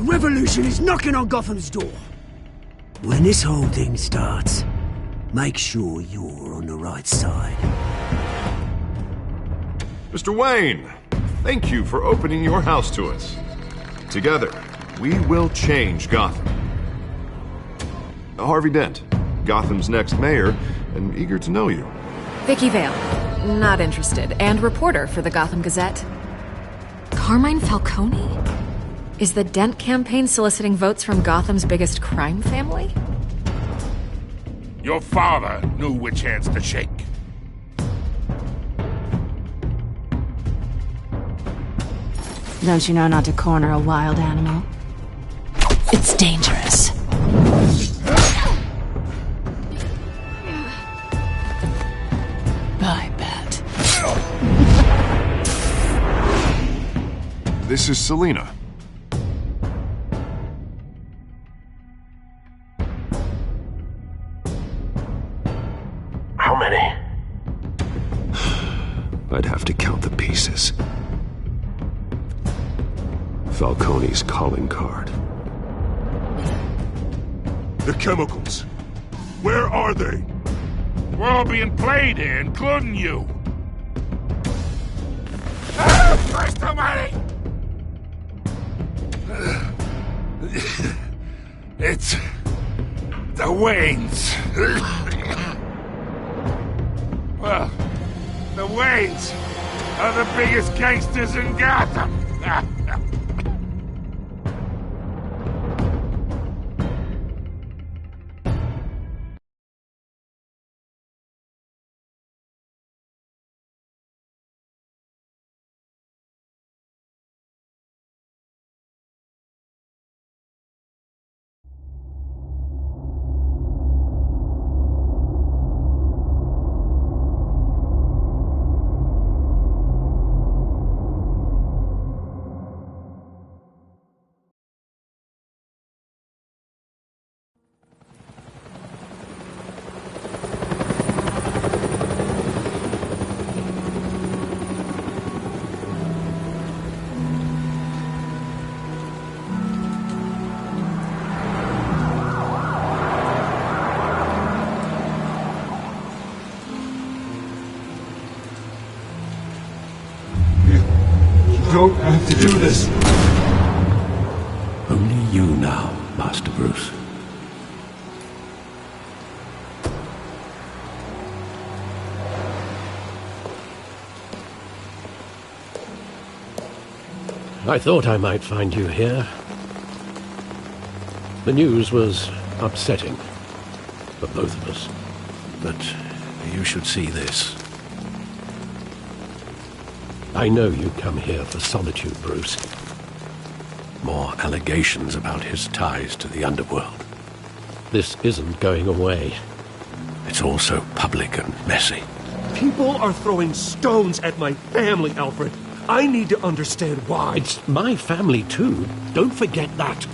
revolution is knocking on Gotham's door. When this whole thing starts, make sure you're on the right side. Mr. Wayne, thank you for opening your house to us. Together, we will change Gotham. Harvey Dent, Gotham's next mayor, and eager to know you. Vicky Vale, not interested, and reporter for the Gotham Gazette. Carmine Falcone? Is the Dent campaign soliciting votes from Gotham's biggest crime family? Your father knew which hands to shake. Don't you know not to corner a wild animal? It's dangerous. I bet. This is Selina. How many? I'd have to count the pieces. Falcone's calling card. The chemicals. Where are they? We're all being played here, including you. Where's the money? It's the Waynes. Well, the Waynes are the biggest gangsters in Gotham. You don't have to do this. Only you now, Master Bruce. I thought I might find you here. The news was upsetting for both of us. But you should see this. I know you come here for solitude, Bruce. More allegations about his ties to the underworld. This isn't going away. It's all so public and messy. People are throwing stones at my family, Alfred. I need to understand why. It's my family, too. Don't forget that.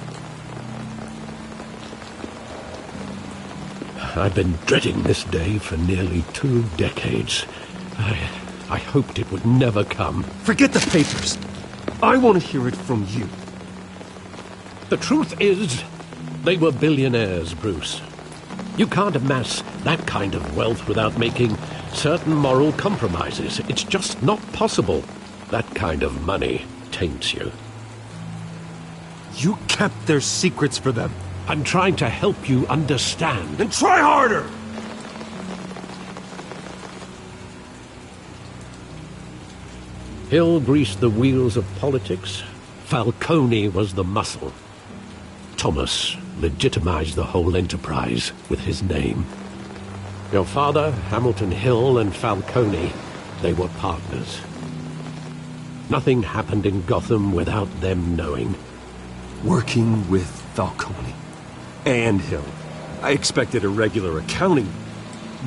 I've been dreading this day for nearly 2 decades. I hoped it would never come. Forget the papers. I want to hear it from you. The truth is, they were billionaires, Bruce. You can't amass that kind of wealth without making certain moral compromises. It's just not possible. That kind of money taints you. You kept their secrets for them. I'm trying to help you understand. Then try harder! Hill greased the wheels of politics. Falcone was the muscle. Thomas legitimized the whole enterprise with his name. Your father, Hamilton Hill, and Falcone, they were partners. Nothing happened in Gotham without them knowing. Working with Falcone and Hill. I expected a regular accounting,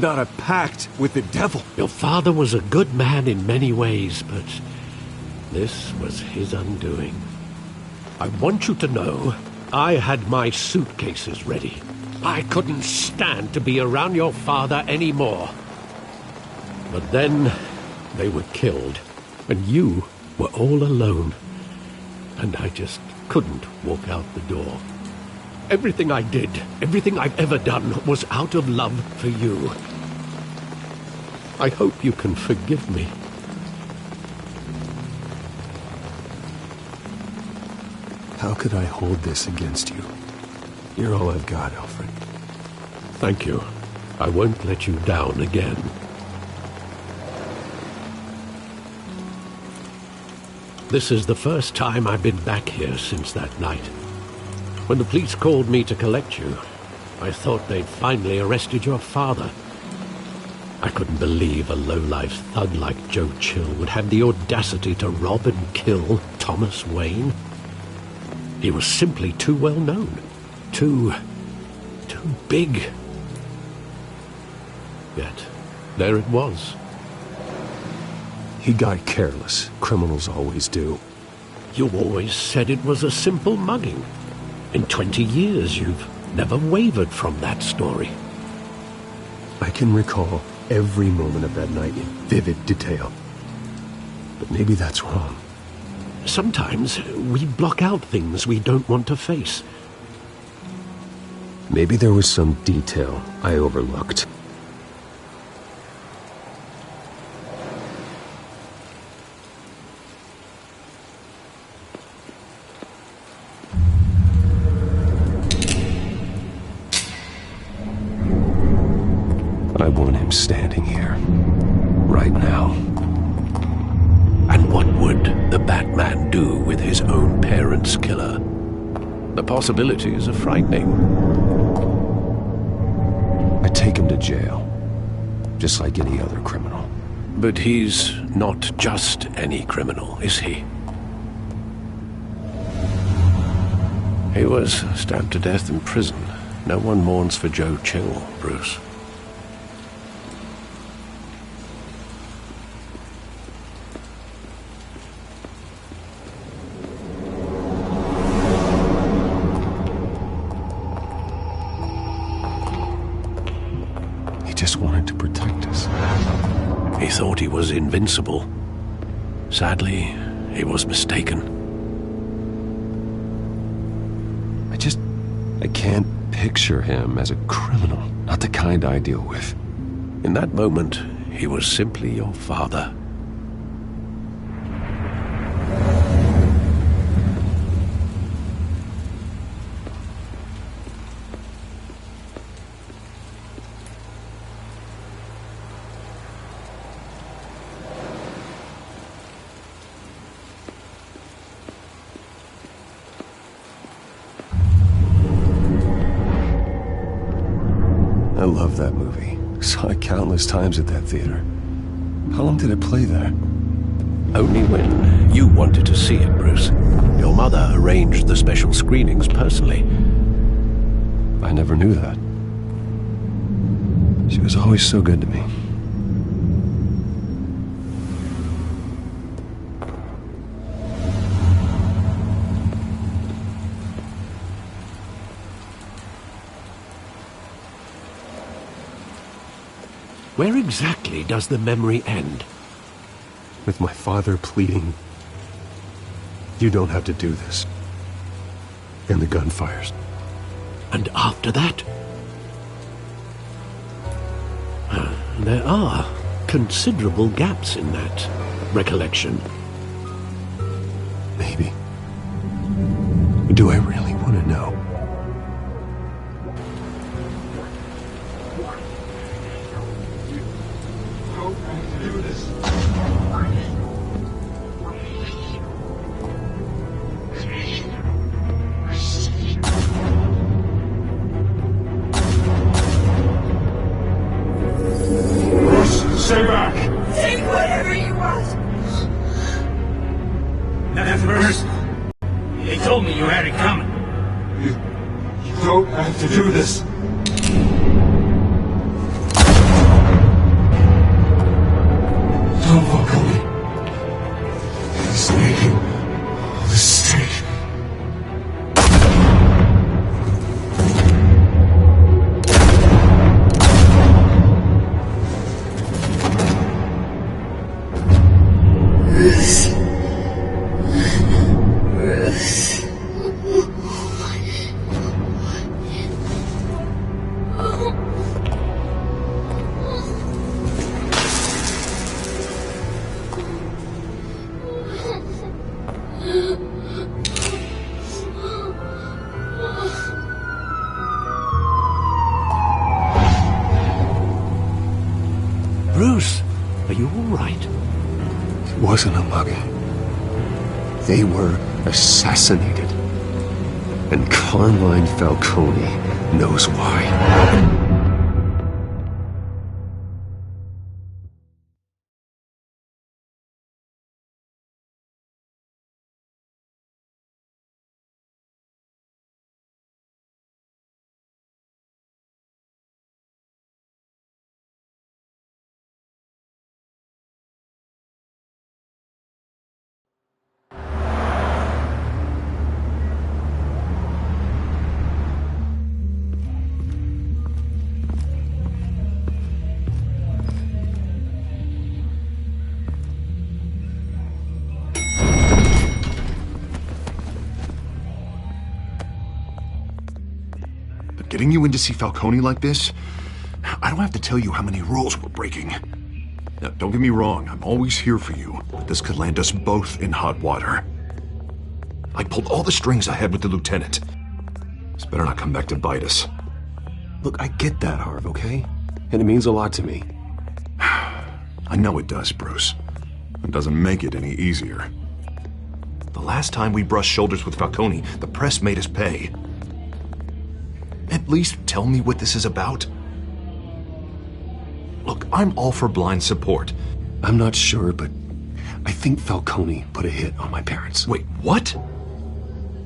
not a pact with the devil. Your father was a good man in many ways, but this was his undoing. I want you to know, I had my suitcases ready. I couldn't stand to be around your father anymore. But then, they were killed, and you were all alone. And I just couldn't walk out the door. Everything I did, everything I've ever done, was out of love for you. I hope you can forgive me. How could I hold this against you? You're all I've got, Alfred. Thank you. I won't let you down again. This is the first time I've been back here since that night. When the police called me to collect you, I thought they'd finally arrested your father. I couldn't believe a low-life thug like Joe Chill would have the audacity to rob and kill Thomas Wayne. He was simply too well known. Too big. Yet, there it was. He got careless. Criminals always do. You always said it was a simple mugging. In 20 years, you've never wavered from that story. I can recall every moment of that night in vivid detail. But maybe that's wrong. Sometimes we block out things we don't want to face. Maybe there was some detail I overlooked. I want him standing here, right now. And what would the Batman do with his own parents' killer? The possibilities are frightening. I take him to jail, just like any other criminal. But he's not just any criminal, is he? He was stabbed to death in prison. No one mourns for Joe Chill, Bruce. Just wanted to protect us. He thought he was invincible. Sadly, he was mistaken. I can't picture him as a criminal. Not the kind I deal with. In that moment, he was simply your father. I love that movie. Saw it countless times at that theater. How long did it play there? Only when you wanted to see it, Bruce. Your mother arranged the special screenings personally. I never knew that. She was always so good to me. Where exactly does the memory end? With my father pleading, "You don't have to do this." And the gun fires. And after that? There are considerable gaps in that recollection. Maybe. Do I really want to know? Stay back! Take whatever you want! Nothing, Bruce. They told me you had it coming. You don't have to do this. Don't walk on me. He's making a mistake. Bruce. Bruce, are you all right? It wasn't a mugging. They were assassinated. And Carmine Falcone knows why. Getting you in to see Falcone like this? I don't have to tell you how many rules we're breaking. Now, don't get me wrong, I'm always here for you, but this could land us both in hot water. I pulled all the strings I had with the lieutenant. This better not come back to bite us. Look, I get that, Harv, okay? And it means a lot to me. I know it does, Bruce. It doesn't make it any easier. The last time we brushed shoulders with Falcone, the press made us pay. At least tell me what this is about. Look, I'm all for blind support. I'm not sure, but I think Falcone put a hit on my parents. Wait, what?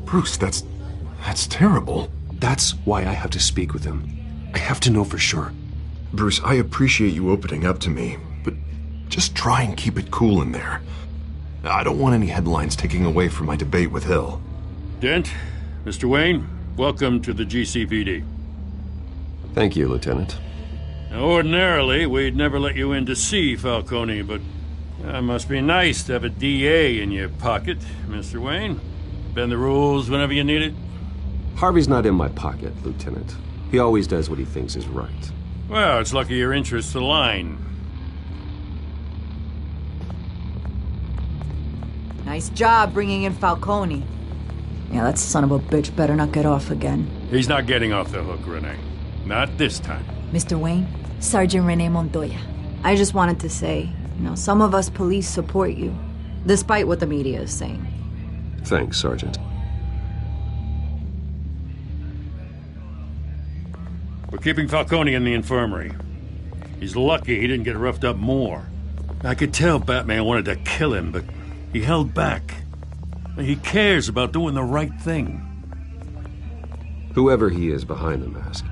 Bruce, that's terrible. That's why I have to speak with him. I have to know for sure. Bruce, I appreciate you opening up to me, but just try and keep it cool in there. I don't want any headlines taking away from my debate with Hill. Dent, Mr. Wayne, welcome to the GCPD. Thank you, Lieutenant. Now, ordinarily, we'd never let you in to see Falcone, but it must be nice to have a DA in your pocket, Mr. Wayne. Bend the rules whenever you need it. Harvey's not in my pocket, Lieutenant. He always does what he thinks is right. Well, it's lucky your interests align. Nice job bringing in Falcone. Yeah, that son of a bitch better not get off again. He's not getting off the hook, Renee. Not this time. Mr. Wayne, Sergeant Renee Montoya. I just wanted to say, some of us police support you, despite what the media is saying. Thanks, Sergeant. We're keeping Falcone in the infirmary. He's lucky he didn't get roughed up more. I could tell Batman wanted to kill him, but he held back. He cares about doing the right thing. Whoever he is behind the mask,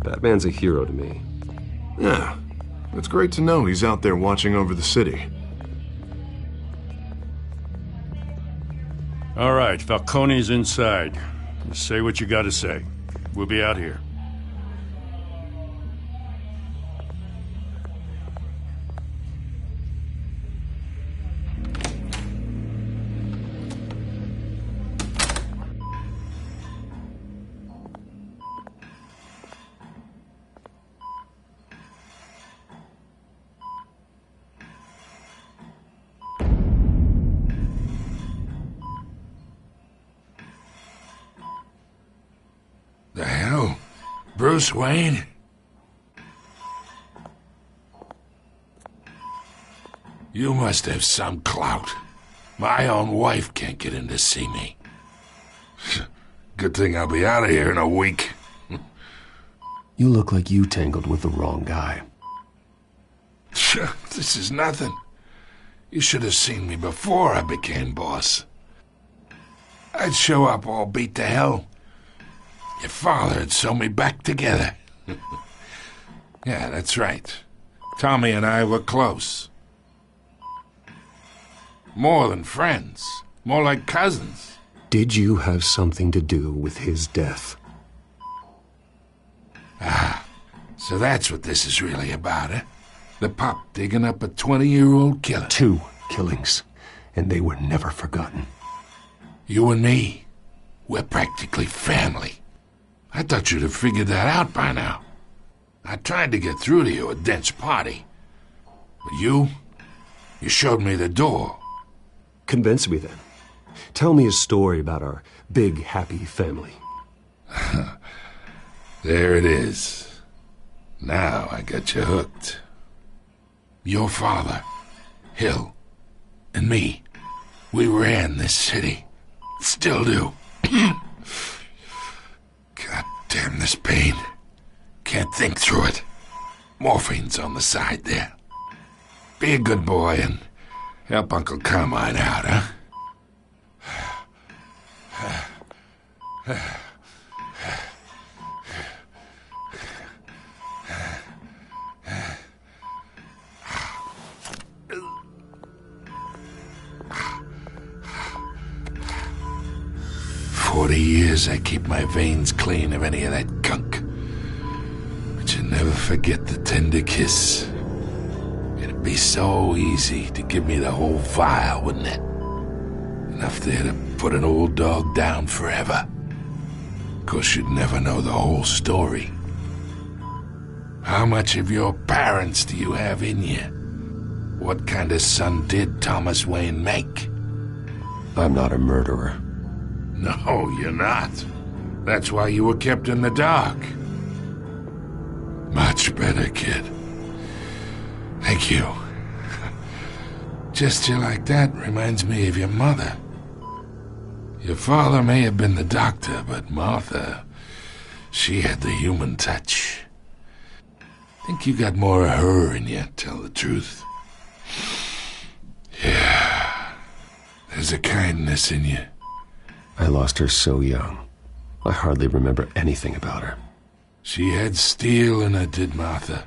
Batman's a hero to me. Yeah, it's great to know he's out there watching over the city. All right, Falcone's inside. Just say what you gotta say. We'll be out here. The hell? Bruce Wayne? You must have some clout. My own wife can't get in to see me. Good thing I'll be out of here in a week. You look like you tangled with the wrong guy. This is nothing. You should have seen me before I became boss. I'd show up all beat to hell. Your father'd sew me back together. Yeah, that's right. Tommy and I were close. More than friends. More like cousins. Did you have something to do with his death? Ah, so that's what this is really about, eh? The pup digging up a 20-year-old killer. 2 killings, and they were never forgotten. You and me, we're practically family. I thought you'd have figured that out by now. I tried to get through to you at Dent's party. But you showed me the door. Convince me then. Tell me a story about our big, happy family. There it is. Now I got you hooked. Your father, Hill, and me, we ran this city. Still do. God damn this pain. Can't think through it. Morphine's on the side there. Be a good boy and help Uncle Carmine out, huh? 40 years I keep my veins clean of any of that gunk. But you never forget the tender kiss. It'd be so easy to give me the whole vial, wouldn't it? Enough there to put an old dog down forever. Of course, you'd never know the whole story. How much of your parents do you have in you? What kind of son did Thomas Wayne make? I'm not a murderer. No, you're not. That's why you were kept in the dark. Much better, kid. Thank you. Gesture like that reminds me of your mother. Your father may have been the doctor, but Martha, she had the human touch. Think you got more of her in you, tell the truth. Yeah, there's a kindness in you. I lost her so young. I hardly remember anything about her. She had steel in her, did Martha.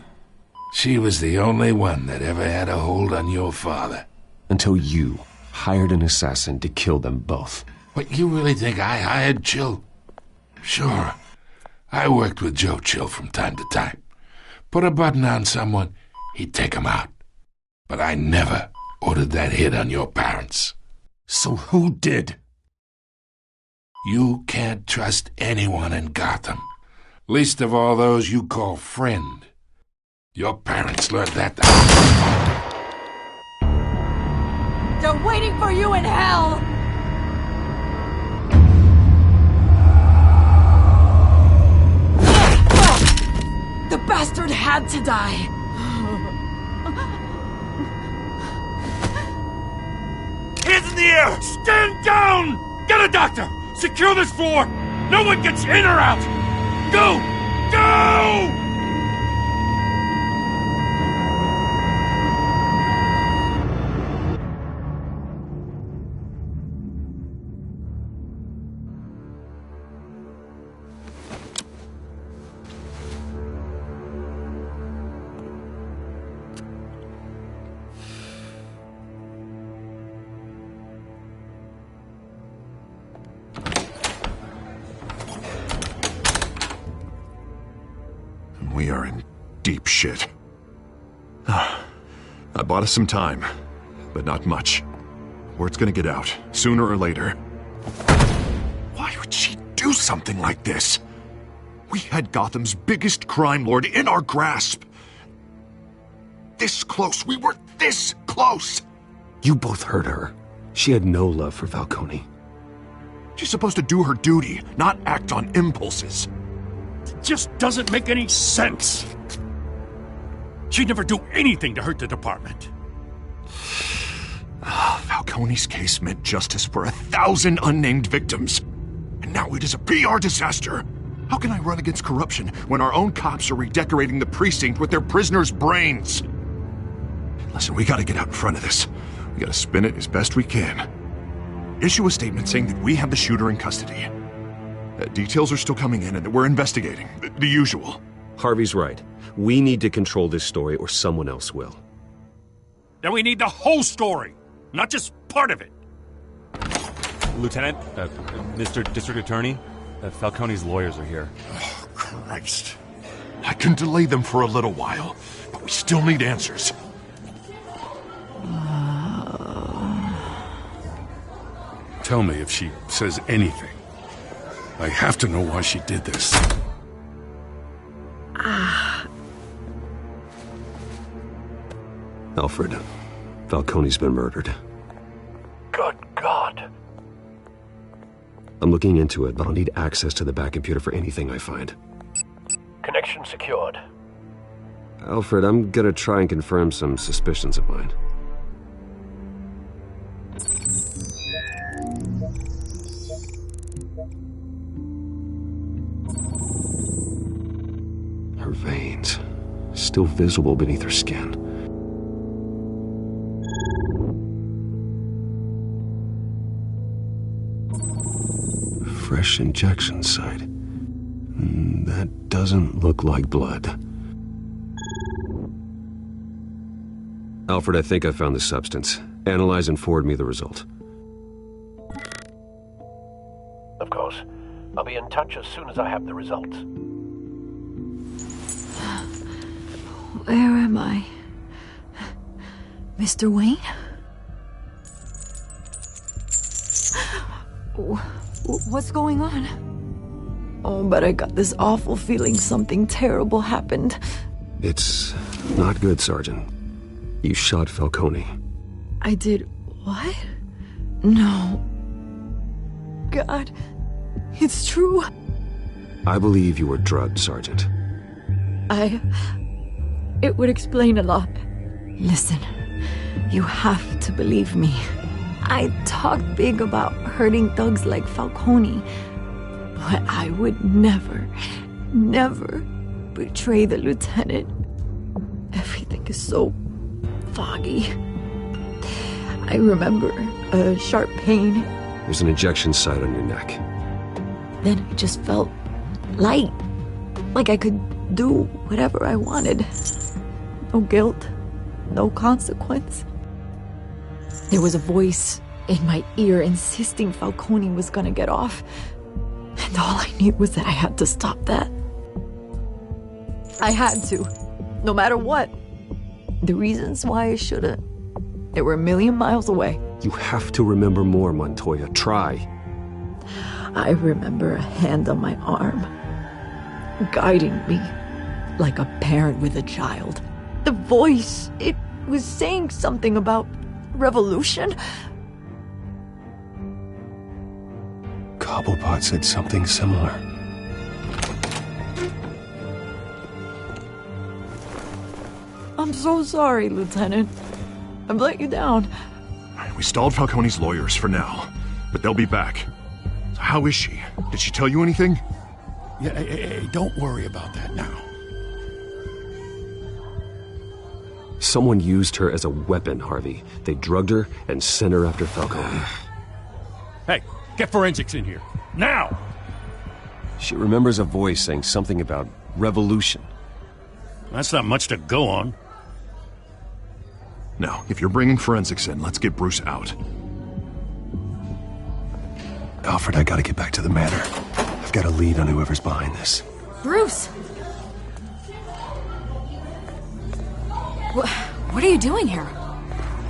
She was the only one that ever had a hold on your father. Until you hired an assassin to kill them both. What, you really think I hired Chill? Sure. I worked with Joe Chill from time to time. Put a button on someone, he'd take 'em out. But I never ordered that hit on your parents. So who did? You can't trust anyone in Gotham. Least of all those you call friend. Your parents learned that. They're waiting for you in hell! The bastard had to die! Hands in the air! Stand down! Get a doctor! Secure this floor! No one gets in or out! Go! Go! We are in deep shit. I bought us some time, but not much. Word's gonna get out, sooner or later. Why would she do something like this? We had Gotham's biggest crime lord in our grasp. This close, we were this close! You both hurt her. She had no love for Falcone. She's supposed to do her duty, not act on impulses. It just doesn't make any sense. She'd never do anything to hurt the department. Falcone's case meant justice for 1,000 unnamed victims. And now it is a PR disaster. How can I run against corruption when our own cops are redecorating the precinct with their prisoners' brains? Listen, we gotta get out in front of this. We gotta spin it as best we can. Issue a statement saying that we have the shooter in custody. Details are still coming in and that we're investigating. The usual. Harvey's right. We need to control this story or someone else will. Then we need the whole story, not just part of it. Lieutenant, Mr. District Attorney, Falcone's lawyers are here. Oh, Christ. I can delay them for a little while, but we still need answers. Tell me if she says anything. I have to know why she did this. Alfred, Falcone's been murdered. Good God. I'm looking into it, but I'll need access to the back computer for anything I find. Connection secured. Alfred, I'm gonna try and confirm some suspicions of mine. Her veins, still visible beneath her skin. Fresh injection site. That doesn't look like blood. Alfred, I think I found the substance. Analyze and forward me the result. Of course. I'll be in touch as soon as I have the results. Where am I? Mr. Wayne? What's going on? Oh, but I got this awful feeling something terrible happened. It's not good, Sergeant. You shot Falcone. I did what? No. God, it's true. I believe you were drugged, Sergeant. It would explain a lot. Listen, you have to believe me. I talked big about hurting thugs like Falcone, but I would never betray the lieutenant. Everything is so foggy. I remember a sharp pain. There's an injection site on your neck. Then I just felt light, like I could do whatever I wanted. No guilt, no consequence. There was a voice in my ear insisting Falcone was gonna get off. And all I knew was that I had to stop that. I had to, no matter what. The reasons why I shouldn't, they were a million miles away. You have to remember more, Montoya. Try. I remember a hand on my arm, guiding me like a parent with a child. The voice, it was saying something about revolution. Cobblepot said something similar. I'm so sorry, Lieutenant. I've let you down. We stalled Falcone's lawyers for now, but they'll be back. So how is she? Did she tell you anything? Yeah, hey, don't worry about that now. Someone used her as a weapon, Harvey. They drugged her and sent her after Falcone. Hey, get forensics in here. Now! She remembers a voice saying something about revolution. That's not much to go on. Now, if you're bringing forensics in, let's get Bruce out. Alfred, I gotta get back to the manor. I've got a lead on whoever's behind this. Bruce! What are you doing here?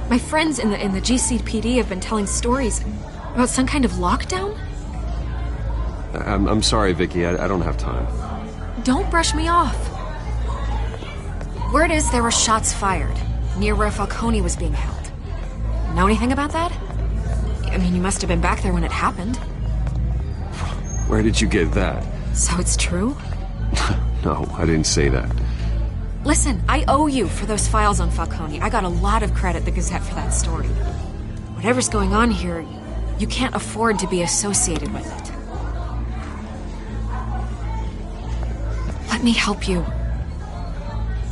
My friends in the GCPD have been telling stories about some kind of lockdown? I'm sorry, Vicky. I don't have time. Don't brush me off. Word is there were shots fired near where Falcone was being held. Know anything about that? I mean, you must have been back there when it happened. Where did you get that? So it's true? No, I didn't say that. Listen, I owe you for those files on Falcone. I got a lot of credit the Gazette for that story. Whatever's going on here, you can't afford to be associated with it. Let me help you.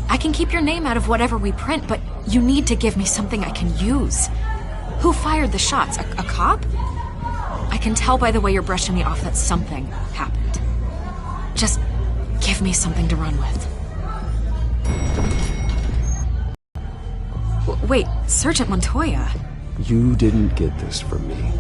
I can keep your name out of whatever we print, but you need to give me something I can use. Who fired the shots? A cop? I can tell by the way you're brushing me off that something happened. Just give me something to run with. Wait, Sergeant Montoya. You didn't get this from me.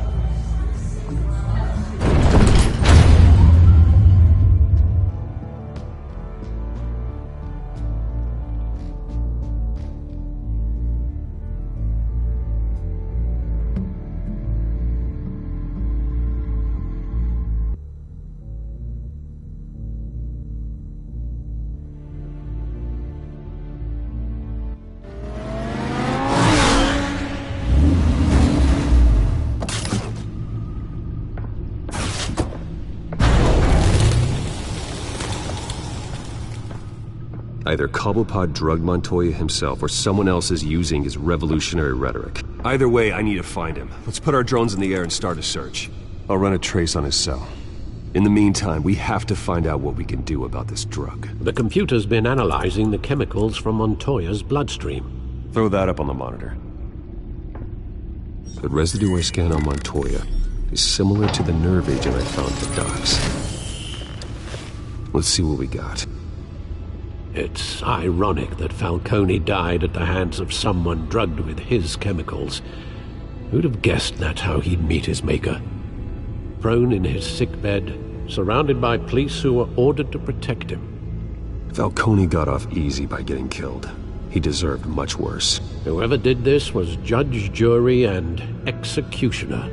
Either Cobblepot drugged Montoya himself, or someone else is using his revolutionary rhetoric. Either way, I need to find him. Let's put our drones in the air and start a search. I'll run a trace on his cell. In the meantime, we have to find out what we can do about this drug. The computer's been analyzing the chemicals from Montoya's bloodstream. Throw that up on the monitor. The residue I scan on Montoya is similar to the nerve agent I found at the docks. Let's see what we got. It's ironic that Falcone died at the hands of someone drugged with his chemicals. Who'd have guessed that's how he'd meet his maker? Prone in his sickbed, surrounded by police who were ordered to protect him. Falcone got off easy by getting killed. He deserved much worse. Whoever did this was judge, jury, and executioner.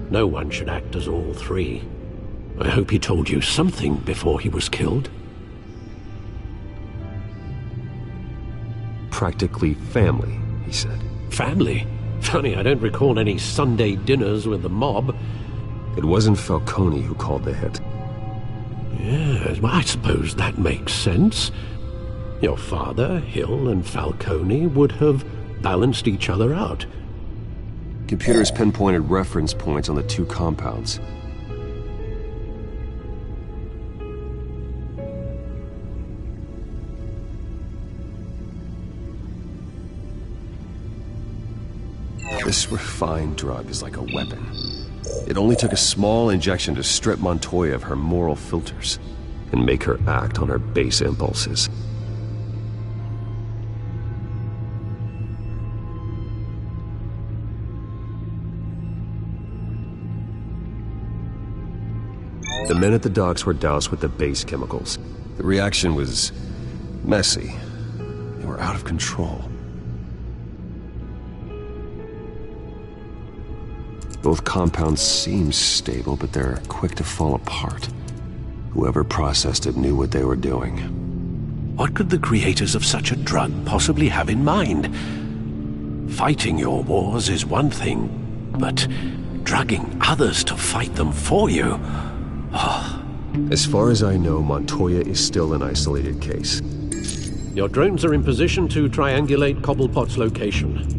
No one should act as all three. I hope he told you something before he was killed. Practically family, he said. Family? Funny, I don't recall any Sunday dinners with the mob. It wasn't Falcone who called the hit. Yes, well, I suppose that makes sense. Your father, Hill, and Falcone would have balanced each other out. Computers pinpointed reference points on the two compounds. This refined drug is like a weapon. It only took a small injection to strip Montoya of her moral filters and make her act on her base impulses. The men at the docks were doused with the base chemicals. The reaction was messy. They were out of control. Both compounds seem stable, but they're quick to fall apart. Whoever processed it knew what they were doing. What could the creators of such a drug possibly have in mind? Fighting your wars is one thing, but drugging others to fight them for you? As far as I know, Montoya is still an isolated case. Your drones are in position to triangulate Cobblepot's location.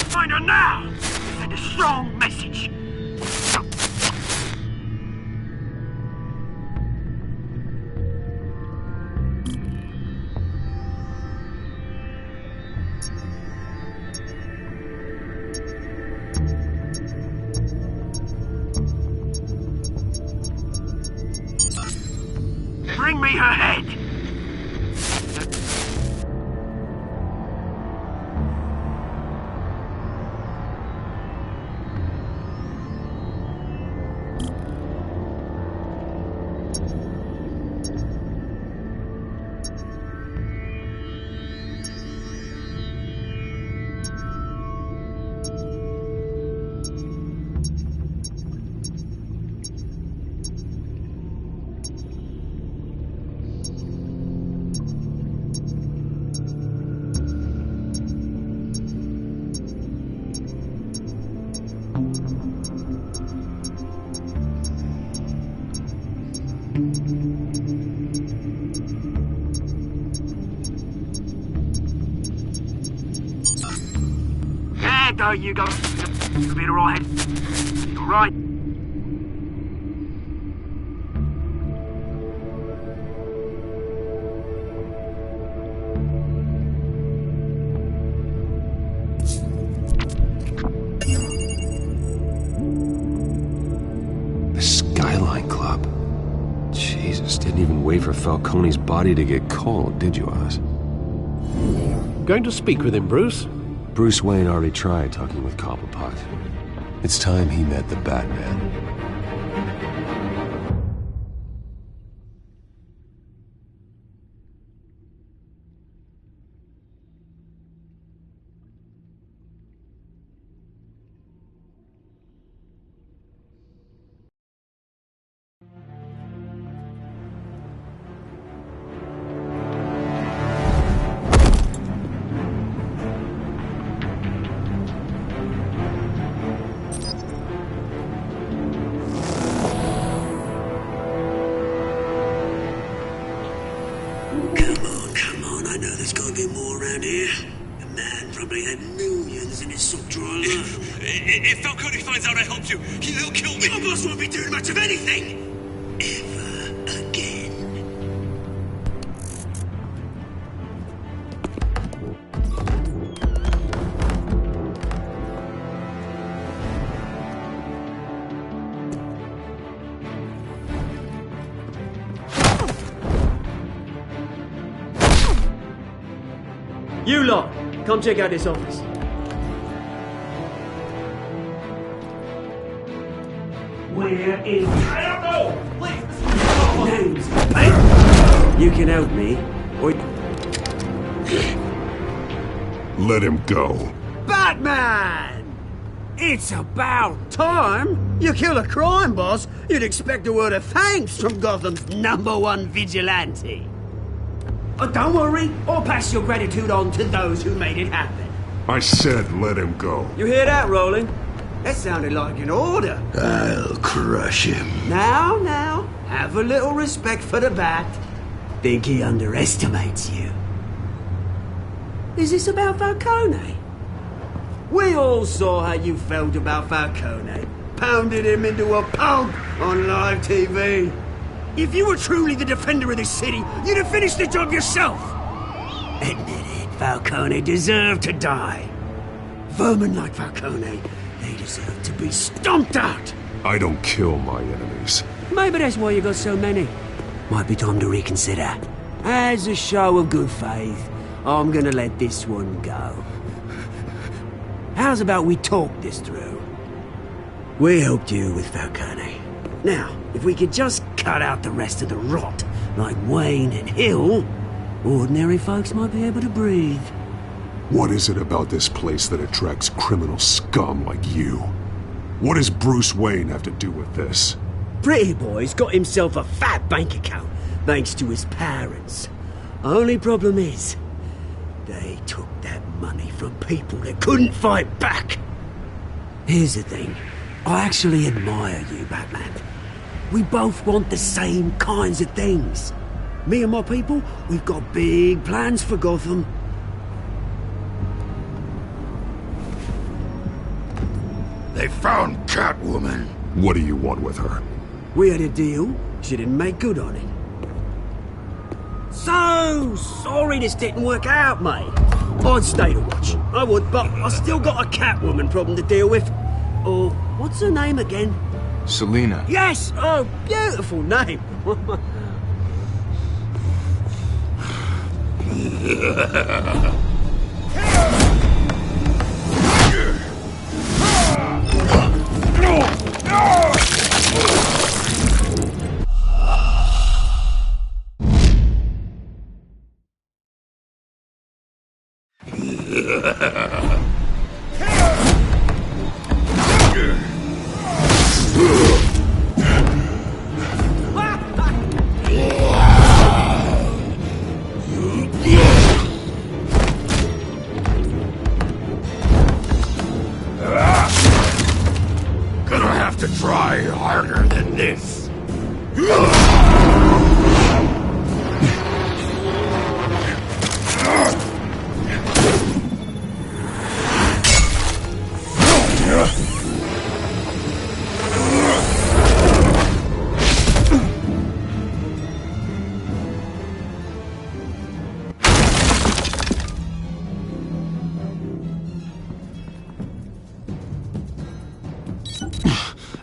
Find her now! Send a strong message. Bring me her head! There you go. You'll be alright. You're right. The Skyline Club. for Falcone's body to get cold, did you, Oz? Going to speak with him, Bruce? Bruce Wayne already tried talking with Cobblepot. It's time he met the Batman. Come on, I know there's gotta be more around here. The man probably had millions in his soft dry life. If Falcone finds out I helped you, he'll kill me. Your boss won't be doing much of anything! Ever again. You lot, come check out this office. Where is... I don't know! Please! Names, mate. You can help me, or... Let him go. Batman! It's about time! You kill a crime boss, you'd expect a word of thanks from Gotham's #1 vigilante. Oh, don't worry, I'll pass your gratitude on to those who made it happen. I said let him go. You hear that, Roland? That sounded like an order. I'll crush him. Now, have a little respect for the Bat. Think he underestimates you. Is this about Falcone? We all saw how you felt about Falcone. Pounded him into a pulp on live TV. If you were truly the defender of this city, you'd have finished the job yourself. Admit it, Falcone deserved to die. Vermin like Falcone, they deserve to be stomped out. I don't kill my enemies. Maybe that's why you got so many. Might be time to reconsider. As a show of good faith, I'm gonna let this one go. How's about we talk this through? We helped you with Falcone. Now, if we could just cut out the rest of the rot, like Wayne and Hill, ordinary folks might be able to breathe. What is it about this place that attracts criminal scum like you? What does Bruce Wayne have to do with this? Pretty Boy's got himself a fat bank account, thanks to his parents. Only problem is, they took that money from people that couldn't fight back. Here's the thing. I actually admire you, Batman. We both want the same kinds of things. Me and my people, we've got big plans for Gotham. They found Catwoman. What do you want with her? We had a deal. She didn't make good on it. So sorry this didn't work out, mate. I'd stay to watch. I would, but I still got a Catwoman problem to deal with. Oh, what's her name again? Selina. Yes! Oh, beautiful name. Gonna have to try harder than this.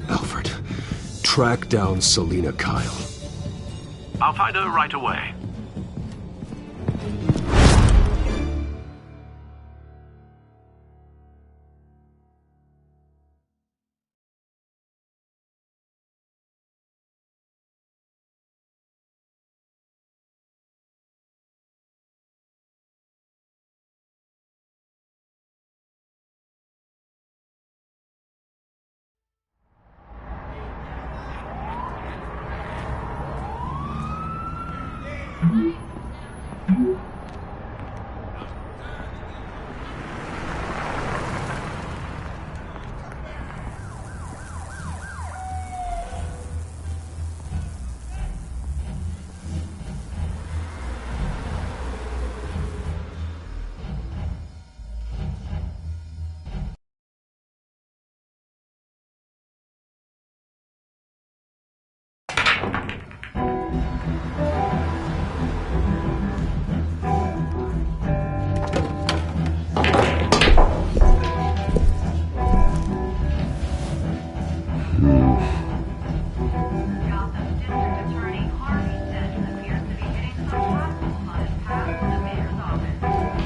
Alfred, track down Selina Kyle. I'll find her right away.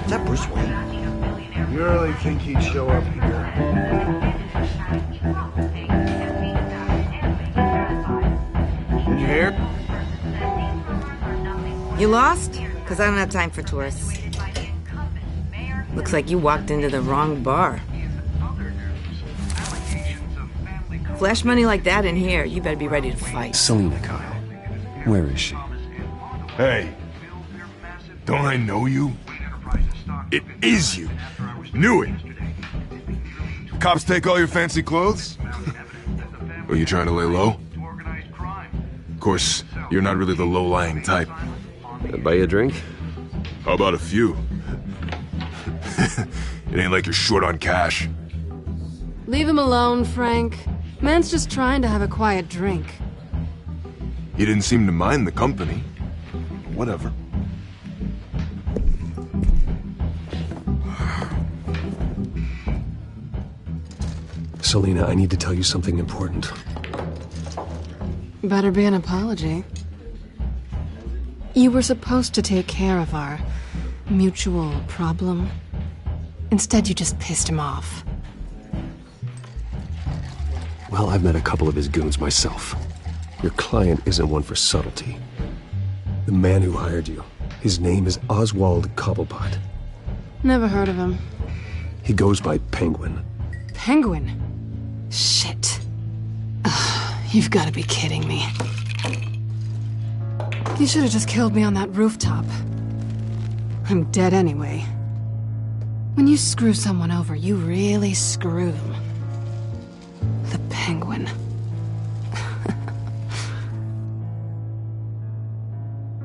Is that Bruce Wayne? You really think he'd show up here? Did you hear? You lost? Because I don't have time for tourists. Looks like you walked into the wrong bar. Flash money like that in here, you better be ready to fight. Selina, Kyle. Where is she? Hey, don't I know you? It is you. Knew it. Cops take all your fancy clothes? Are you trying to lay low? Of course, you're not really the low-lying type. Buy you a drink? How about a few? It ain't like you're short on cash. Leave him alone, Frank. Man's just trying to have a quiet drink. He didn't seem to mind the company. Whatever. Selina, I need to tell you something important. Better be an apology. You were supposed to take care of our mutual problem. Instead, you just pissed him off. Well, I've met a couple of his goons myself. Your client isn't one for subtlety. The man who hired you, his name is Oswald Cobblepot. Never heard of him. He goes by Penguin. Penguin? Shit. Ugh, you've got to be kidding me. You should have just killed me on that rooftop. I'm dead anyway. When you screw someone over, you really screw them. The Penguin.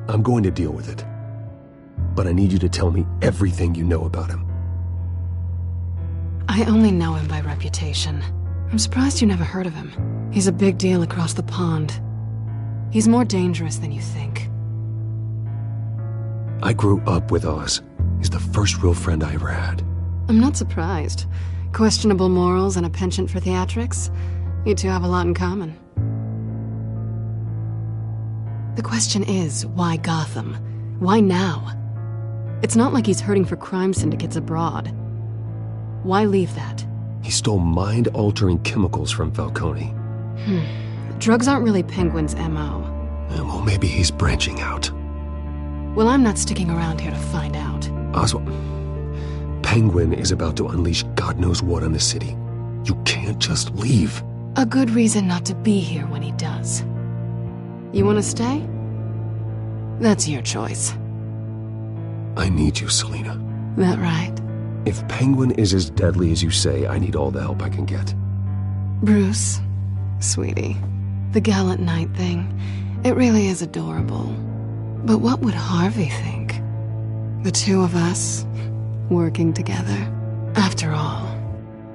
I'm going to deal with it. But I need you to tell me everything you know about him. I only know him by reputation. I'm surprised you never heard of him. He's a big deal across the pond. He's more dangerous than you think. I grew up with Oz. He's the first real friend I ever had. I'm not surprised. Questionable morals and a penchant for theatrics. You two have a lot in common. The question is, why Gotham? Why now? It's not like he's hurting for crime syndicates abroad. Why leave that? He stole mind-altering chemicals from Falcone. Drugs aren't really Penguin's M.O. Well, maybe he's branching out. Well, I'm not sticking around here to find out. Oswald, Penguin is about to unleash God knows what on the city. You can't just leave. A good reason not to be here when he does. You want to stay? That's your choice. I need you, Selina. That right? If Penguin is as deadly as you say, I need all the help I can get. Bruce, sweetie, the gallant knight thing, it really is adorable. But what would Harvey think? The two of us, working together. After all,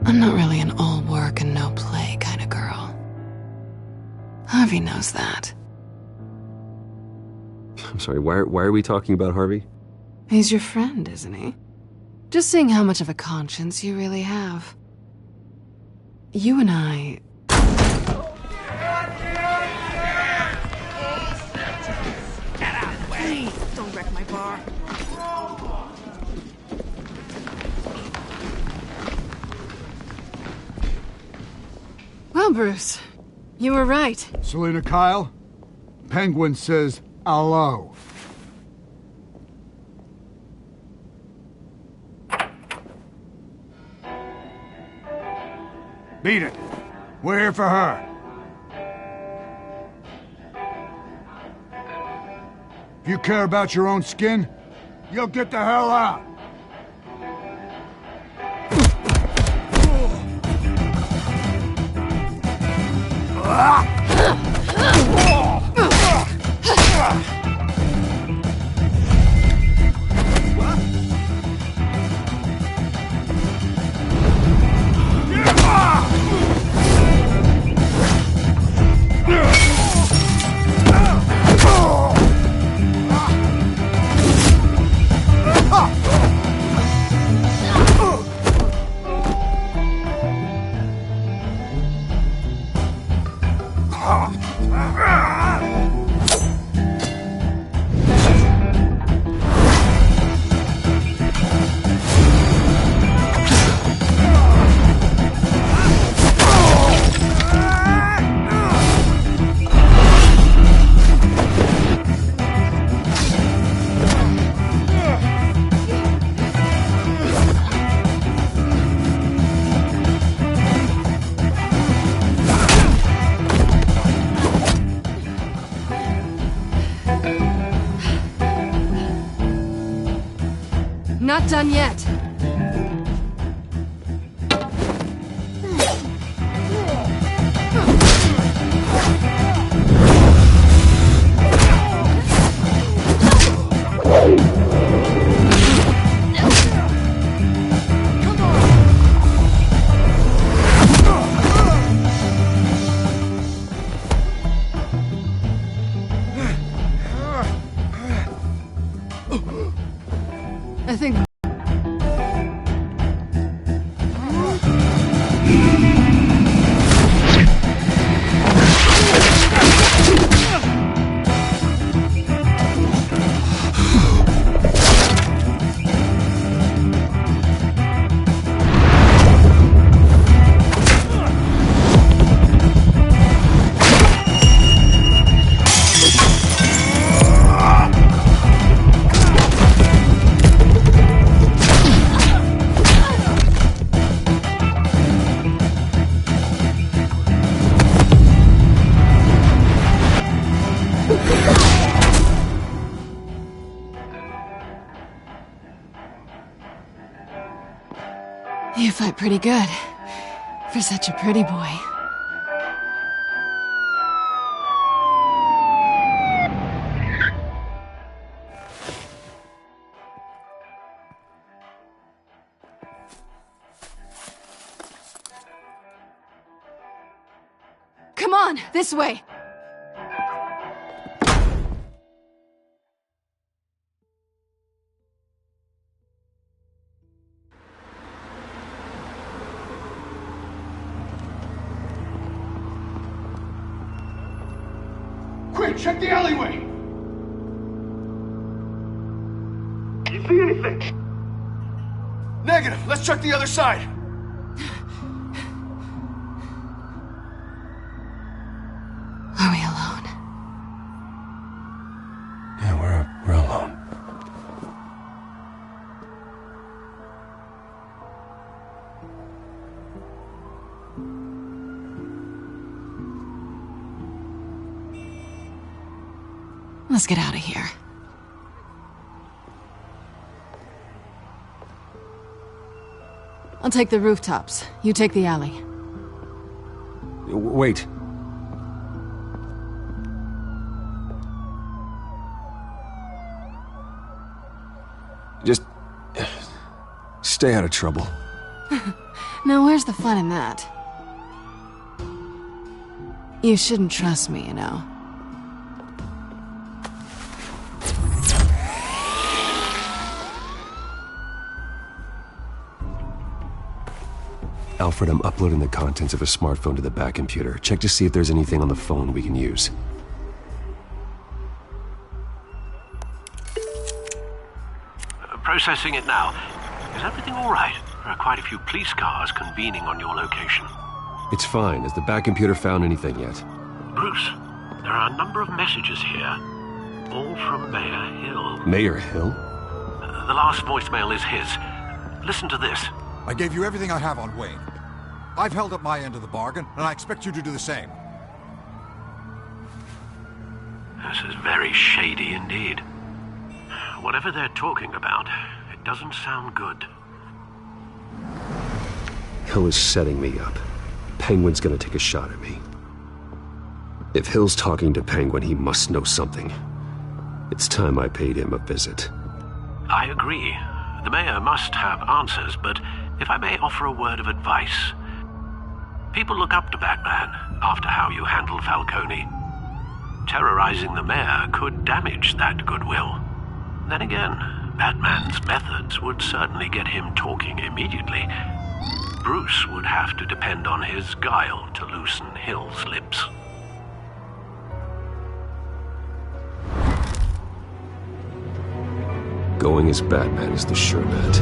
I'm not really an all work and no play kind of girl. Harvey knows that. I'm sorry, why are we talking about Harvey? He's your friend, isn't he? Just seeing how much of a conscience you really have. You and I... wreck my bar. Well, Bruce, you were right. Selina Kyle, Penguin says hello. Beat it. We're here for her. If you care about your own skin, you'll get the hell out. Not done yet. I think... You fight pretty good, for such a pretty boy. Come on, this way! Quick, check the alleyway! You see anything? Negative. Let's check the other side. Are we alone? Yeah, we're alone. Let's get out of here. I'll take the rooftops. You take the alley. Wait. Just... stay out of trouble. Now where's the fun in that? You shouldn't trust me, you know. Alfred, I'm uploading the contents of a smartphone to the back computer. Check to see if there's anything on the phone we can use. Processing it now. Is everything all right? There are quite a few police cars convening on your location. It's fine. Has the back computer found anything yet? Bruce, there are a number of messages here. All from Mayor Hill. Mayor Hill? The last voicemail is his. Listen to this. I gave you everything I have on Wayne. I've held up my end of the bargain, and I expect you to do the same. This is very shady indeed. Whatever they're talking about, it doesn't sound good. Hill is setting me up. Penguin's gonna take a shot at me. If Hill's talking to Penguin, he must know something. It's time I paid him a visit. I agree. The mayor must have answers, but if I may offer a word of advice. People look up to Batman after how you handled Falcone. Terrorizing the mayor could damage that goodwill. Then again, Batman's methods would certainly get him talking immediately. Bruce would have to depend on his guile to loosen Hill's lips. Going as Batman is the sure bet.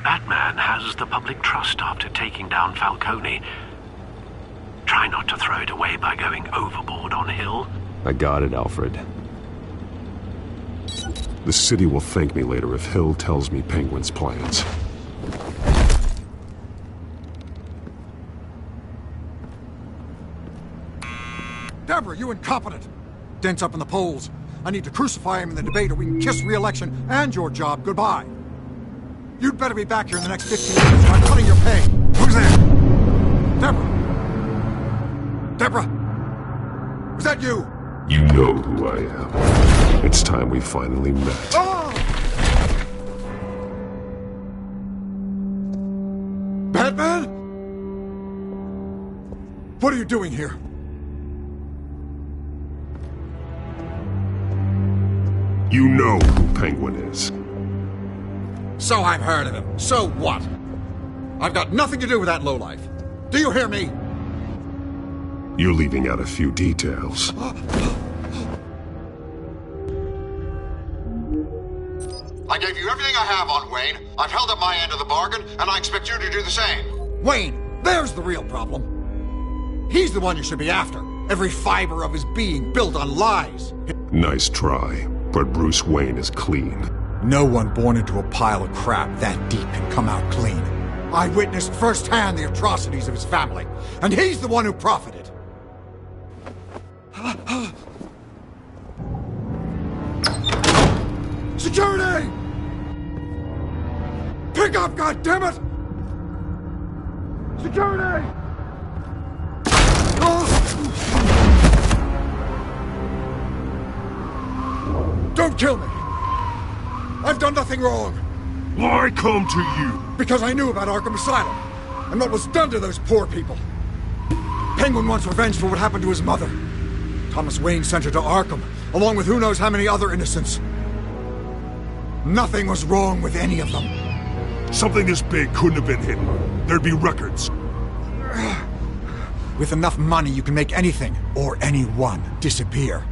Batman has the public trust after taking down Falcone. Try not to throw it away by going overboard on Hill. I got it, Alfred. The city will thank me later if Hill tells me Penguin's plans. Deborah, you incompetent! Dent's up in the polls. I need to crucify him in the debate or we can kiss re-election and your job goodbye. You'd better be back here in the next 15 minutes or I'm cutting your pay. Who's there? Deborah? Deborah? Was that you? You know who I am. It's time we finally met. Oh! Batman? What are you doing here? You know who Penguin is. So I've heard of him. So what? I've got nothing to do with that lowlife. Do you hear me? You're leaving out a few details. I gave you everything I have on Wayne. I've held up my end of the bargain, and I expect you to do the same. Wayne, there's the real problem. He's the one you should be after. Every fiber of his being built on lies. Nice try, but Bruce Wayne is clean. No one born into a pile of crap that deep can come out clean. I witnessed firsthand the atrocities of his family, and he's the one who profited. Security! Pick up, goddammit! Security! Don't kill me! I've done nothing wrong. Why come to you? Because I knew about Arkham Asylum, and what was done to those poor people. Penguin wants revenge for what happened to his mother. Thomas Wayne sent her to Arkham, along with who knows how many other innocents. Nothing was wrong with any of them. Something this big couldn't have been hidden. There'd be records. With enough money, you can make anything, or anyone, disappear.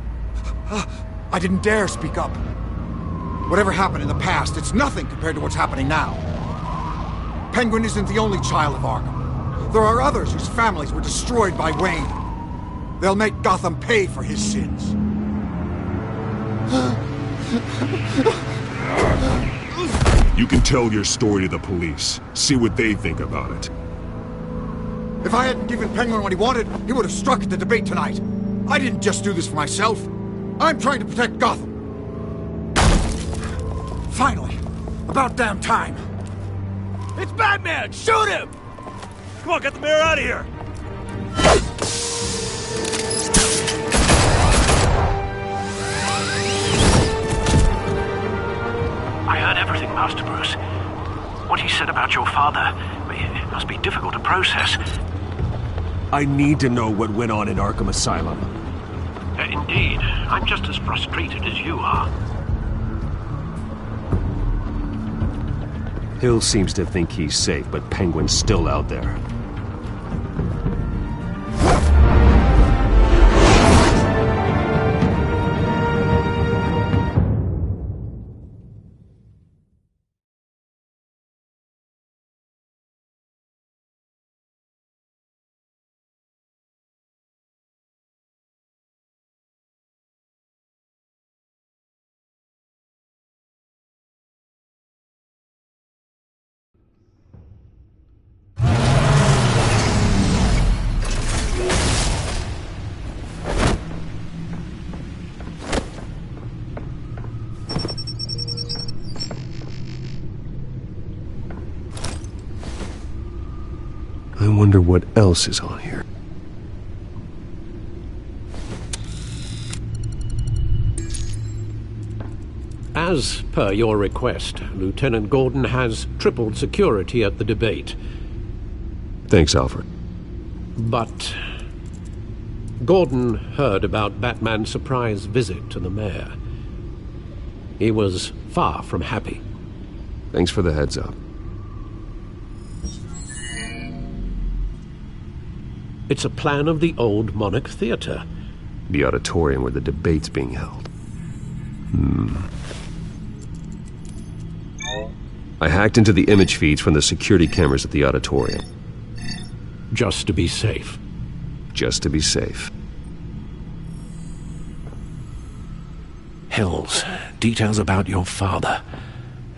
I didn't dare speak up. Whatever happened in the past, it's nothing compared to what's happening now. Penguin isn't the only child of Arkham. There are others whose families were destroyed by Wayne. They'll make Gotham pay for his sins. You can tell your story to the police. See what they think about it. If I hadn't given Penguin what he wanted, he would have struck at the debate tonight. I didn't just do this for myself. I'm trying to protect Gotham. Finally, About damn time! It's Batman! Shoot him! Come on, get the mayor out of here! I heard everything, Master Bruce. What he said about your father, it must be difficult to process. I need to know what went on in Arkham Asylum. Indeed. I'm just as frustrated as you are. Hill seems to think he's safe, but Penguin's still out there. I wonder what else is on here. As per your request, Lieutenant Gordon has tripled security at the debate. Thanks, Alfred. But Gordon heard about Batman's surprise visit to the mayor. He was far from happy. Thanks for the heads up. It's a plan of the old Monarch Theater. The auditorium where the debate's being held. I hacked into the image feeds from the security cameras at the auditorium. Just to be safe. Just to be safe. Hills, details about your father.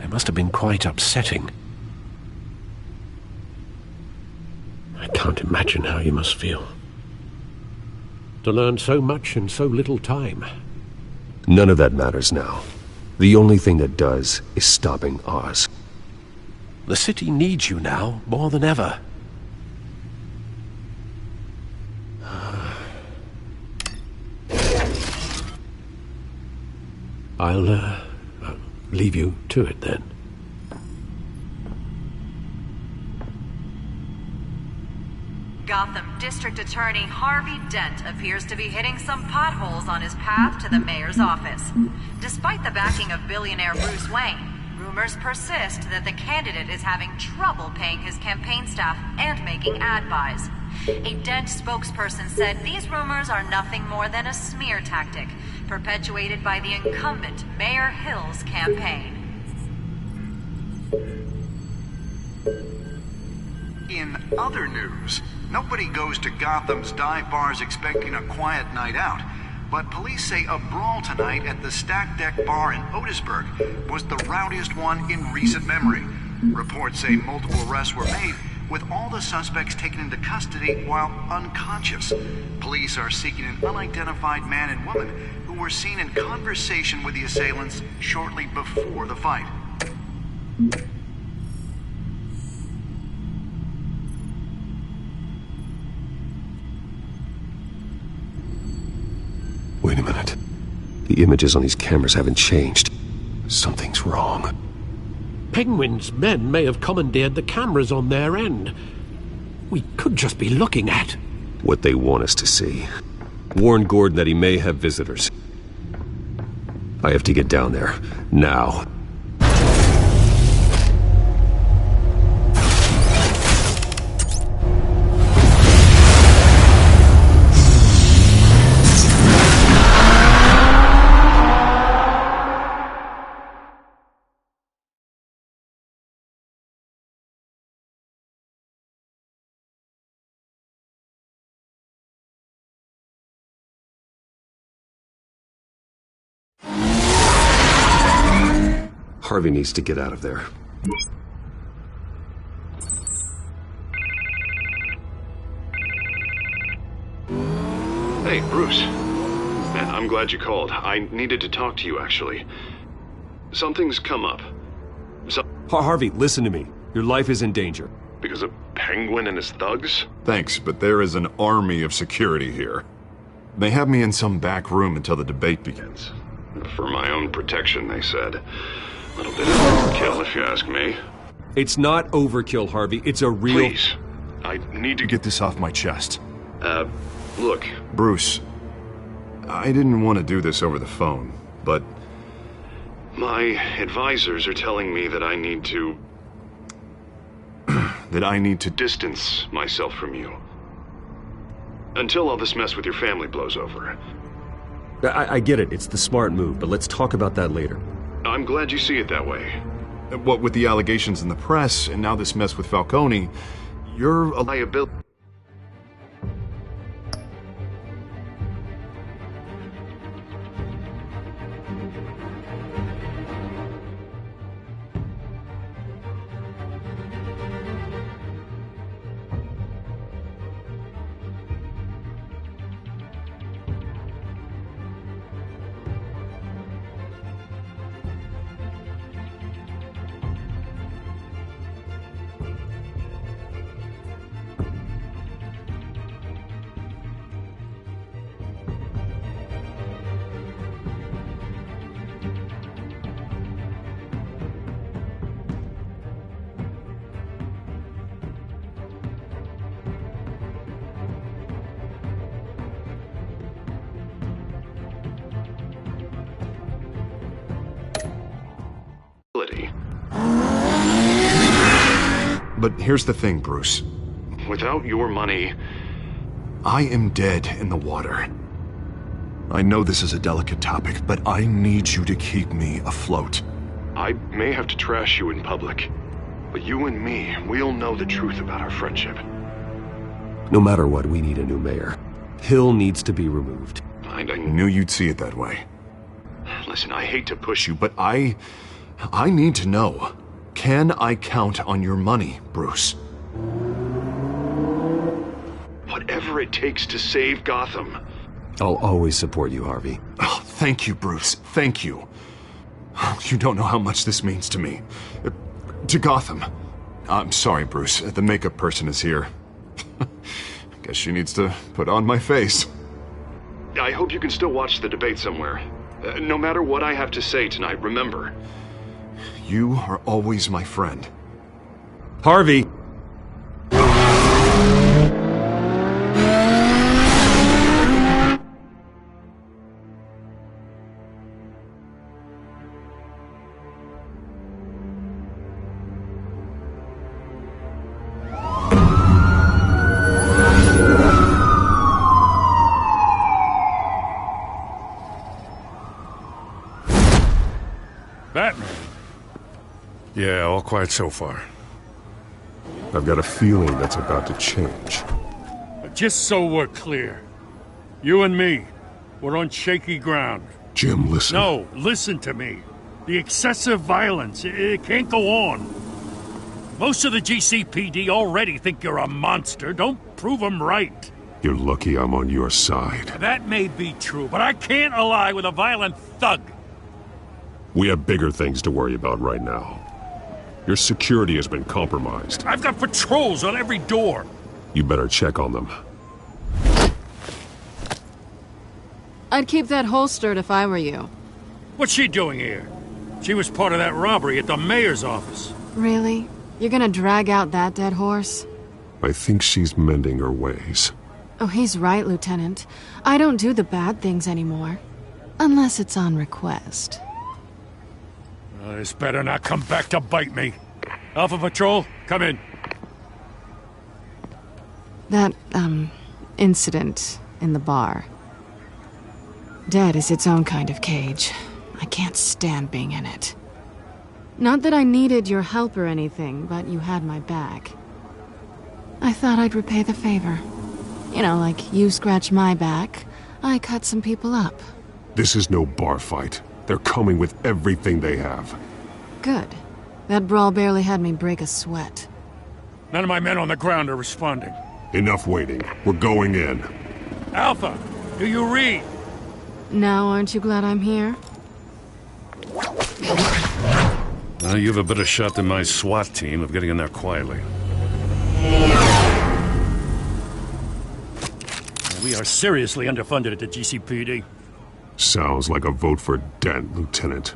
It must have been quite upsetting. I can't imagine how you must feel. To learn so much in so little time. None of that matters now. The only thing that does is stopping Oz. The city needs you now, more than ever. I'll leave you to it then. Gotham District Attorney Harvey Dent appears to be hitting some potholes on his path to the mayor's office. Despite the backing of billionaire Bruce Wayne, rumors persist that the candidate is having trouble paying his campaign staff and making ad buys. A Dent spokesperson said these rumors are nothing more than a smear tactic, perpetuated by the incumbent Mayor Hill's campaign. In other news, nobody goes to Gotham's dive bars expecting a quiet night out, but police say a brawl tonight at the Stack Deck Bar in Otisburg was the rowdiest one in recent memory. Reports say multiple arrests were made, with all the suspects taken into custody while unconscious. Police are seeking an unidentified man and woman who were seen in conversation with the assailants shortly before the fight. Wait a minute. The images on these cameras haven't changed. Something's wrong. Penguin's men may have commandeered the cameras on their end. We could just be looking at what they want us to see. Warn Gordon that he may have visitors. I have to get down there. Now. Harvey needs to get out of there. Hey, Bruce. Man, I'm glad you called. I needed to talk to you, actually. Something's come up. Harvey, listen to me. Your life is in danger. Because of Penguin and his thugs? Thanks, but there is an army of security here. They have me in some back room until the debate begins. For my own protection, they said. Little bit of overkill, if you ask me. It's not overkill, Harvey. It's a real... Please. I need to get this off my chest. Look. Bruce, I didn't want to do this over the phone, but... my advisors are telling me that I need to... that I need to distance myself from you. Until all this mess with your family blows over. I get it. It's the smart move, but let's talk about that later. I'm glad you see it that way. What with the allegations in the press, and now this mess with Falcone, you're a liability. But here's the thing, Bruce. Without your money, I am dead in the water. I know this is a delicate topic, but I need you to keep me afloat. I may have to trash you in public, but you and me, we'll know the truth about our friendship. No matter what, we need a new mayor. Hill needs to be removed. I knew you'd see it that way. Listen, I hate to push you, but I need to know. Can I count on your money, Bruce? Whatever it takes to save Gotham. I'll always support you, Harvey. Oh, thank you, Bruce. Thank you. You don't know how much this means to me. To Gotham. I'm sorry, Bruce. The makeup person is here. Guess she needs to put on my face. I hope you can still watch the debate somewhere. No matter what I have to say tonight, remember, you are always my friend. Harvey! Batman? Yeah, all quiet so far. I've got a feeling that's about to change. Just so we're clear, you and me, we're on shaky ground. Jim, listen. No, listen to me. The excessive violence, it can't go on. Most of the GCPD already think you're a monster. Don't prove them right. You're lucky I'm on your side. That may be true, but I can't ally with a violent thug. We have bigger things to worry about right now. Your security has been compromised. I've got patrols on every door. You better check on them. I'd keep that holstered if I were you. What's she doing here? She was part of that robbery at the mayor's office. Really? You're gonna drag out that dead horse? I think she's mending her ways. Oh, he's right, Lieutenant. I don't do the bad things anymore. Unless it's on request. This better not come back to bite me. Alpha Patrol, come in. That, incident in the bar. Dead is its own kind of cage. I can't stand being in it. Not that I needed your help or anything, but you had my back. I thought I'd repay the favor. You know, like you scratch my back, I cut some people up. This is no bar fight. They're coming with everything they have. Good. That brawl barely had me break a sweat. None of my men on the ground are responding. Enough waiting. We're going in. Alpha, do you read? Now aren't you glad I'm here? You have a better shot than my SWAT team of getting in there quietly. We are seriously underfunded at the GCPD. Sounds like a vote for Dent, Lieutenant.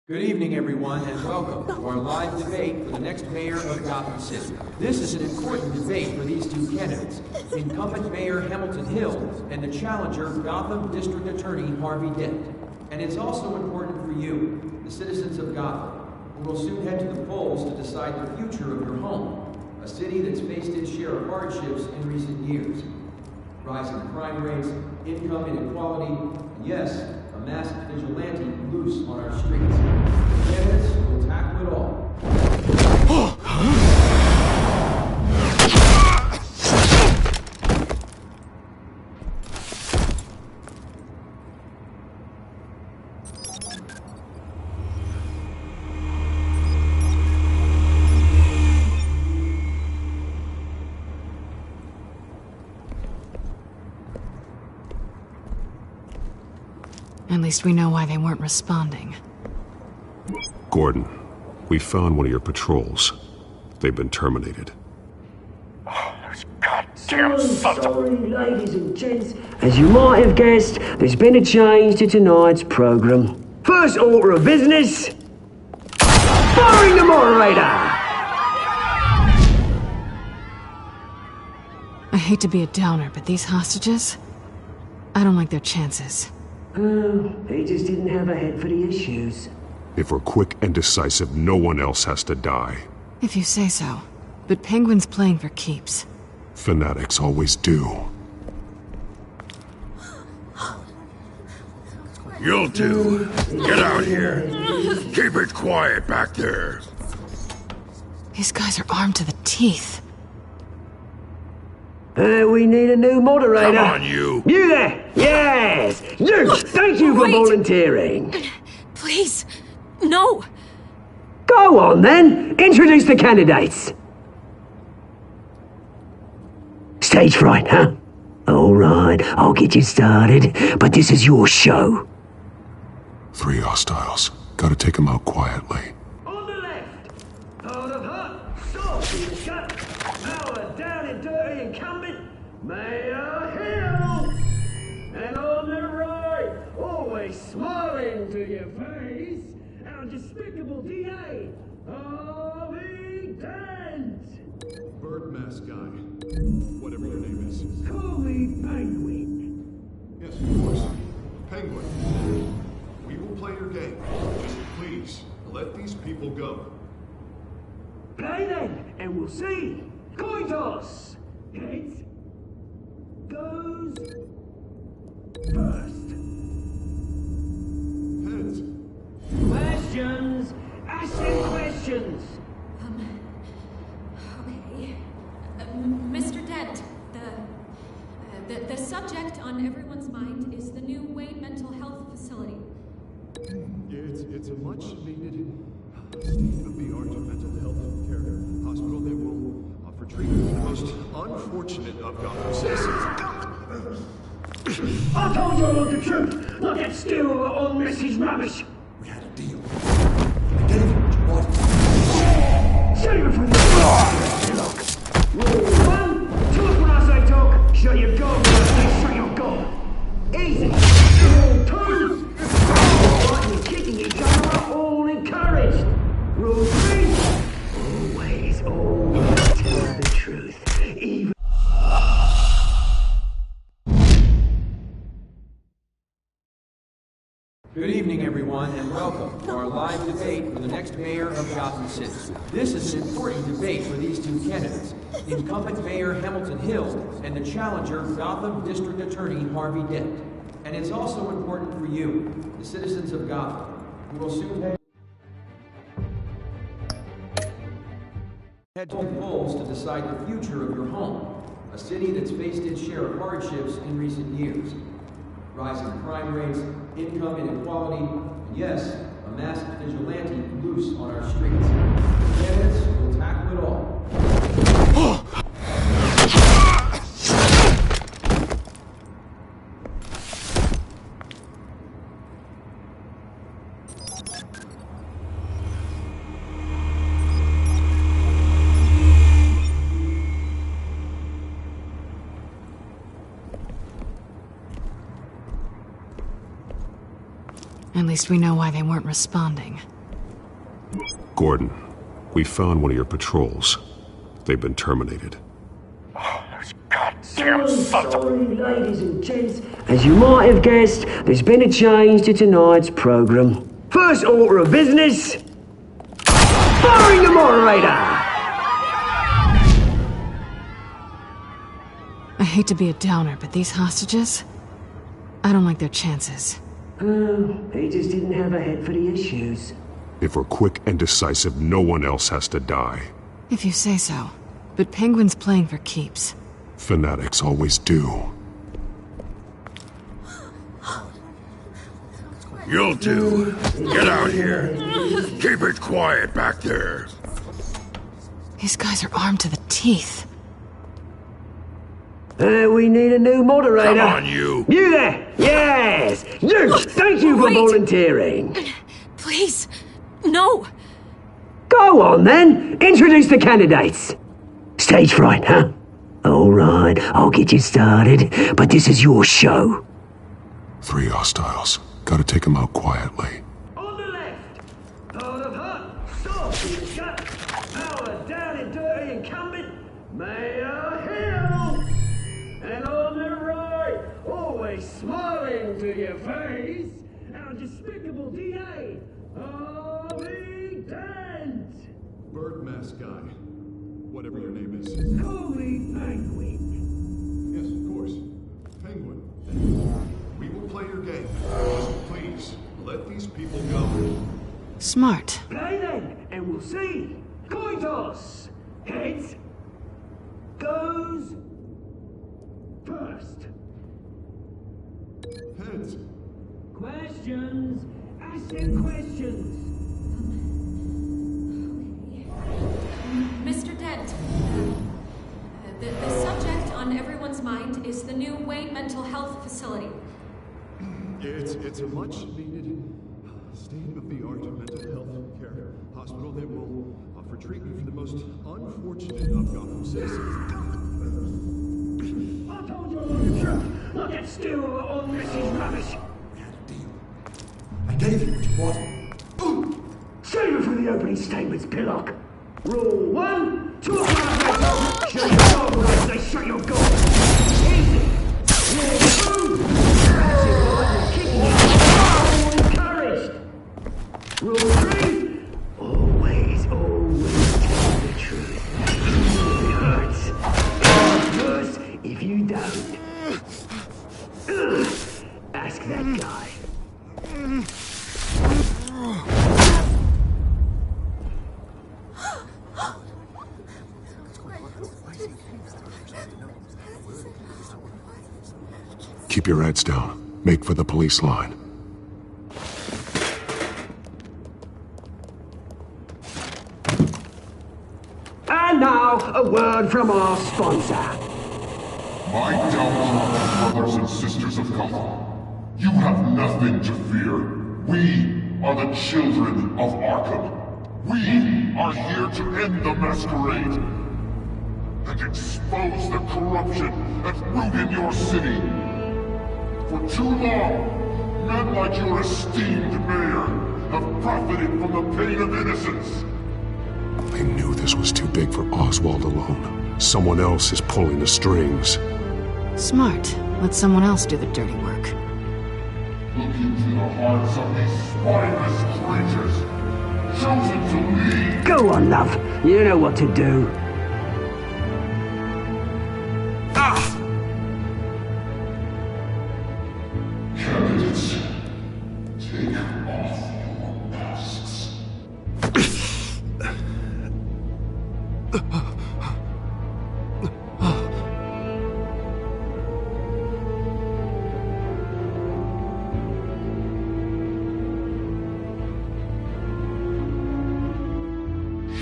Good evening, everyone, and welcome to our live debate for the next mayor of Gotham City. This is an important debate for these two candidates, incumbent Mayor Hamilton Hill and the challenger, Gotham District Attorney Harvey Dent. And it's also important for you, the citizens of Gotham, who will soon head to the polls to decide the future of your home, a city that's faced its share of hardships in recent years. Rising crime rates, income inequality, and yes, a masked vigilante loose on our streets. The candidates will tackle it all. At least we know why they weren't responding. Gordon, we found one of your patrols. They've been terminated. Sorry, ladies and gents. As you might have guessed, there's been a change to tonight's program. First order of business, firing the moderator! I hate to be a downer, but these hostages, I don't like their chances. He just didn't have a head for the issues. If we're quick and decisive, no one else has to die. If you say so. But Penguin's playing for keeps. Fanatics always do. You'll do. Get out here. Keep it quiet back there. These guys are armed to the teeth. We need a new moderator. Come on, you. You there! Yes! You! Thank you for volunteering. Please, no. Go on, then. Introduce the candidates. Stage fright, huh? All right, I'll get you started, but this is your show. 3 hostiles. Gotta take them out quietly. On the left, hard of heart, soft in the gut, our down and dirty incumbent, Mayor Hill. And on the right, always smiling to your face, our despicable DA, Harvey Dent. Bird mask guy. Whatever your name is. Call me Penguin. Yes, of course. Penguin. We will play your game. Just please, let these people go. Play then, and we'll see. Coin toss. Heads goes first. Heads. Questions. Ask them questions. Okay. Mr. Dent, the subject on everyone's mind is the new Wayne Mental Health Facility. Yeah, it's a much needed state-of-the-art mental health care hospital that will offer treatment for the most unfortunate of Gotham citizens. I told you all the truth. Not that still on Mrs. Rubbish. We had a deal. I gave you what you wanted. Save it for the look. Rule 1, talk when I say talk. Shut your gob when I say shut your gob. Easy. Rule 2, fighting and kicking each other are all encouraged. Rule 3, always tell the truth. Even Good evening, everyone, and welcome to our live debate for the next mayor of Gotham City. This is an important debate for these two candidates, incumbent Mayor Hamilton Hill and the challenger, Gotham District Attorney Harvey Dent. And it's also important for you, the citizens of Gotham, who will soon head to the polls to decide the future of your home, a city that's faced its share of hardships in recent years. rising crime rates, income inequality, and yes, a masked vigilante loose on our streets. Candidates will tackle it all. At least we know why they weren't responding. Gordon, we found one of your patrols. They've been terminated. Damn sorry, ladies and gents. As you might have guessed, there's been a change to tonight's program. First order of business, firing the moderator! I hate to be a downer, but these hostages, I don't like their chances. He just didn't have a head for the issues. If we're quick and decisive, no one else has to die. If you say so. But Penguin's playing for keeps. Fanatics always do. You'll do. Get out here. Keep it quiet back there. These guys are armed to the teeth. We need a new moderator. Come on, you. You there! Yes! You! Thank you for volunteering. Please, no. Go on, then. Introduce the candidates. Stage fright, huh? All right, I'll get you started, but this is your show. 3 hostiles. Gotta take them out quietly. On the left, hard of heart, soft in the gut, power down and dirty incumbent, Mayor Hill. And on the right, always smiling to your face, our despicable DA, Harvey Dent. Bird mask guy. Whatever your name is. Call me Penguin. Yes, of course. Penguin. We will play your game. Please, let these people go. Smart. Play then, and we'll see. Coin toss. Heads goes first. Heads. Questions. Ask them questions. Mr. Dent, the subject on everyone's mind is the new Wayne Mental Health Facility. It's a much-needed state-of-the-art mental health care hospital that will offer treatment for the most unfortunate of Gotham citizens. I told you I wanted to look at still on Mrs. Rubbish. We had a deal. I gave you what you wanted. Save it for the opening statements, Pillock. Rule 1, talk about shut your dog when I say shut your goal. Easy. Rule 2, that's it, boy. Kicking it. Encouraged. Rule 3, always tell the truth. It hurts. Worse if you don't. Ask that guy. Keep your heads down. Make for the police line. And now, a word from our sponsor. My downfall, brothers and sisters of Gotham. You have nothing to fear. We are the children of Arkham. We are here to end the masquerade and expose the corruption that's rooted in your city. For too long, men like your esteemed mayor have profited from the pain of innocence. They knew this was too big for Oswald alone. Someone else is pulling the strings. Smart. Let someone else do the dirty work. Look into the hearts of these spineless creatures, chosen to lead. Go on, love. You know what to do. Candidates, take off your masks.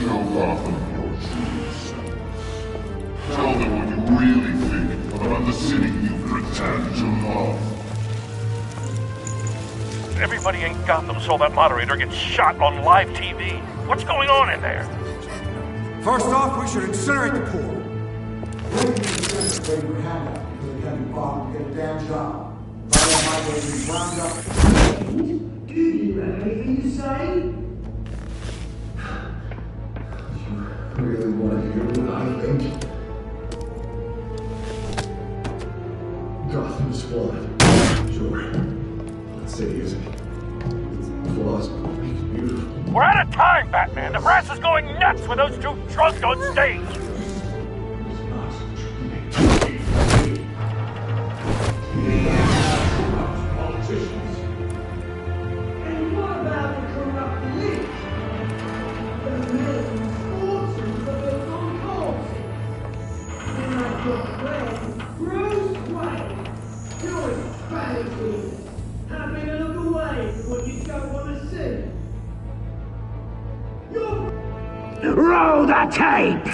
Show Gotham your truths. Tell them what you really think about the city you pretend to love. Everybody in Gotham saw that moderator get shot on live TV. What's going on in there? First off, we should incinerate the pool. Do you have anything to say? You really want to hear what I think? Gotham's flawed. Sure. That city isn't. Its flaws make it beautiful. We're out of time, Batman. The press is going nuts with those two drunks on stage. And what about the corrupt elite? The men fortunes of those on causes. And I've got friend, Bruce Wayne, doing strategy, having a look away from what you don't want to see. Roll the tape!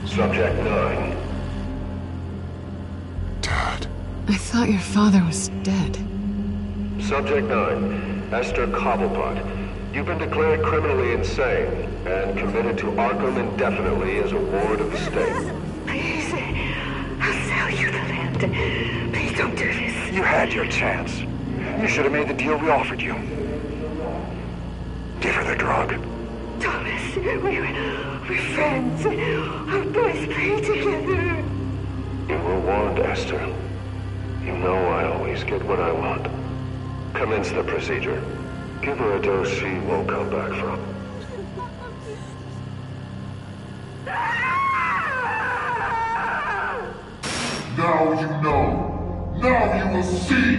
Subject 9. I thought your father was dead. Subject 9, Esther Cobblepot. You've been declared criminally insane and committed to Arkham indefinitely as a ward of the state. Please, I'll sell you the land. Please don't do this. You had your chance. You should have made the deal we offered you. Give her the drug. Thomas, we're friends. Our boys play together. You were warned, Esther. You know I always get what I want. Commence the procedure. Give her a dose she won't come back from. Now you know. Now you will see.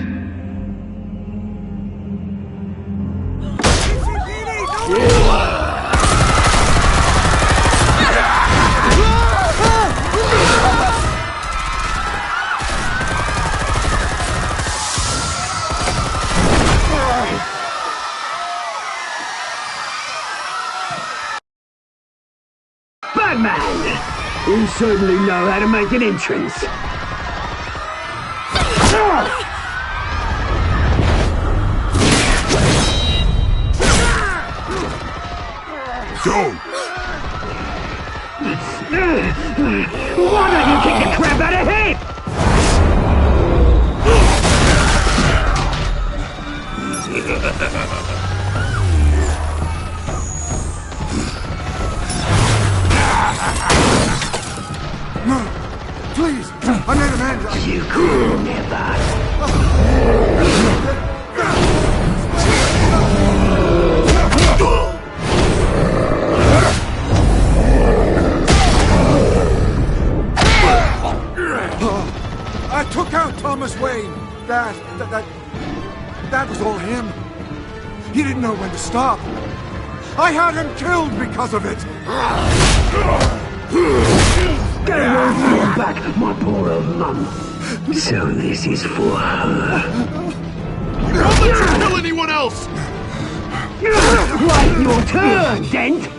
Batman! You certainly know how to make an entrance. Don't! Why don't you kick the crap out of him? No! Please! I made a man! You could never! I took out Thomas Wayne. That was all him. He didn't know when to stop. I had him killed because of it. Get away from back, my poor old mum. So this is for her. Don't let you kill anyone else! Right, your turn, Dent!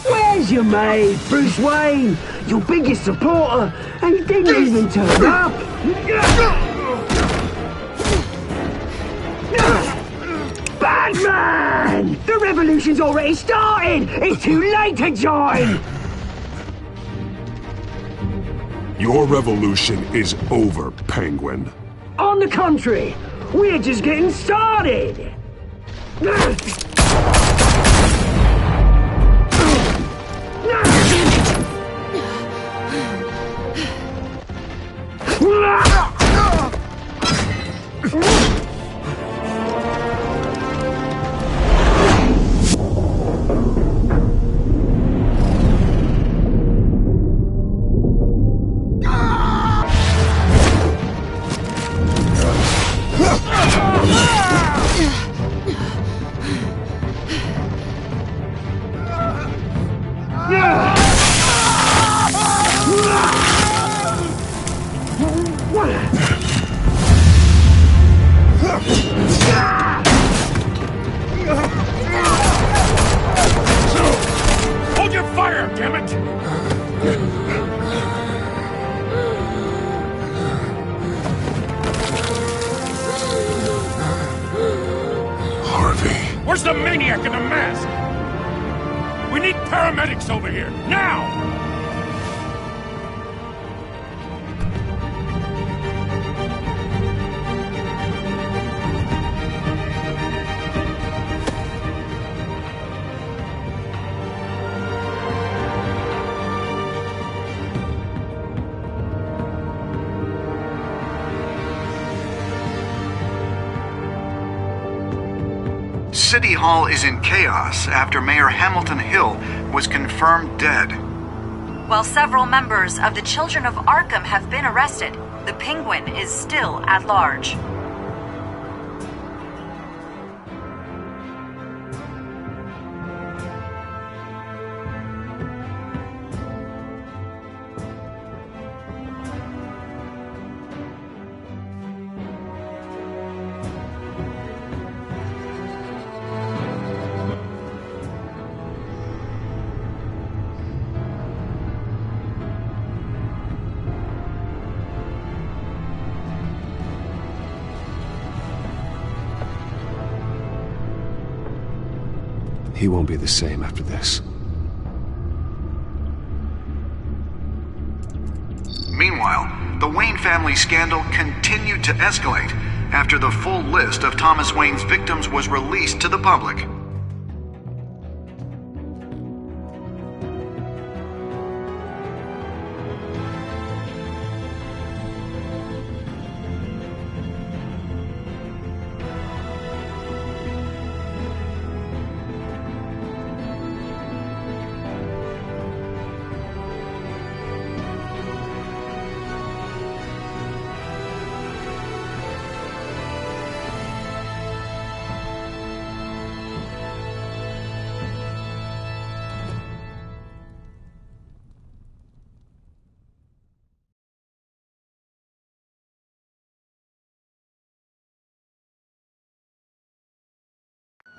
Where's your mate, Bruce Wayne? Your biggest supporter, and he didn't even turn up! Batman! The revolution's already started! It's too late to join! Your revolution is over, Penguin. On the contrary, we're just getting started! Hold your fire, damn it! Harvey. Where's the maniac in the mask? We need paramedics over here, now! City Hall is in chaos after Mayor Hamilton Hill was confirmed dead. While several members of the Children of Arkham have been arrested, the Penguin is still at large. He won't be the same after this. Meanwhile, the Wayne family scandal continued to escalate after the full list of Thomas Wayne's victims was released to the public.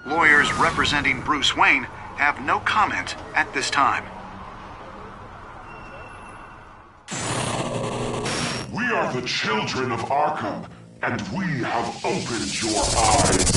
Lawyers representing Bruce Wayne have no comment at this time. We are the children of Arkham, and we have opened your eyes.